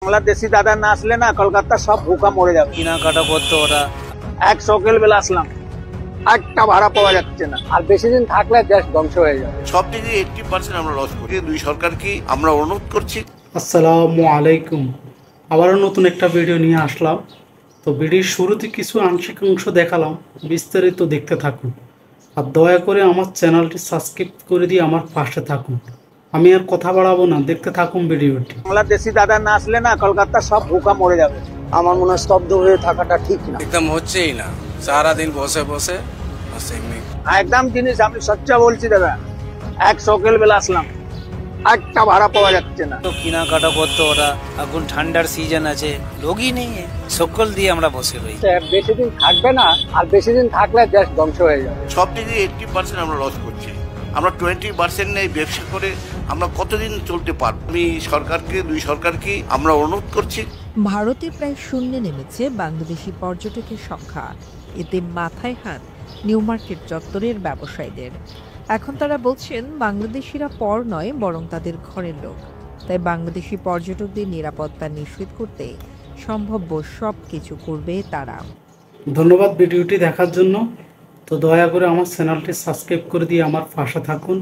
বাংলাদেশি দাদা না আসলে না কলকাতা সব ভুকা মরে যাবে। কেনাকাটা করতো ওরা। এক সকাল বেলা আসলাম, একটা ভাড়া পাওয়া যাচ্ছে না, আর বেশি দিন থাকলে দেশ ধ্বংস হয়ে যাবে। সব দিকে 80% আমরা লস করি। দুই সরকারকে আমরা অনুরোধ করছি। আসসালামু আলাইকুম। আবারও নতুন একটা ভিডিও নিয়ে আসলাম। তো ভিডিওর শুরুতে কিছু আংশিক অংশ দেখালাম, বিস্তারিত দেখতে থাকুন আর দয়া করে আমার চ্যানেলটি সাবস্ক্রাইব করে দিয়ে আমার পাশে থাকুন। আমি আর কথা বাড়াবো না, দেখতে থাকুন ভিডিওটি। বাংলাদেশি দাদা না আসলে না কলকাতা সব ভুকা মরে যাবে। আমার মনে হয় স্তব্ধ হয়ে থাকাটা ঠিক না। একদম হচ্ছেই না, সারাদিন বসে বসে একদম জিনিস আমি সচ্চা বলছি দাদা, এক সকাল বেলা আসলাম, একটা ভাড়া পাওয়া যাচ্ছে না। তো কেনাকাটা করতো ওরা। এখন ঠান্ডার সিজন আছে, লোকই নেই, সকল দিয়ে আমরা বসে রই। বেশি দিন থাকবে না, আর বেশি দিন থাকলে দেশ ধ্বংস হয়ে যাবে। সব দিকে 80% আমরা লস করছি। আমরা 20% নেই ব্যবসা করে আমরা কতদিন চলতে পারবো? আমি সরকারকে, দুই সরকারকে আমরা অনুরোধ করছি। ভারতে প্রায় শূন্যে নেমেছে বাংলাদেশি পর্যটকের সংখ্যা। এতে মাথায় হাত নিউ মার্কেট চত্বরের ব্যবসায়ীদের। এখন তারা বলছেন বাংলাদেশিরা পর নয়, বরং তাদের ঘরের লোক। তাই বাংলাদেশি পর্যটকদের নিরাপত্তা নিশ্চিত করতে সম্ভাব্য সব কিছু করবে তারা। ধন্যবাদ ভিডিওটি দেখার জন্য। তো দয়া করে আমার চ্যানেলটি সাবস্ক্রাইব করে দিয়ে আমার পাশে থাকুন।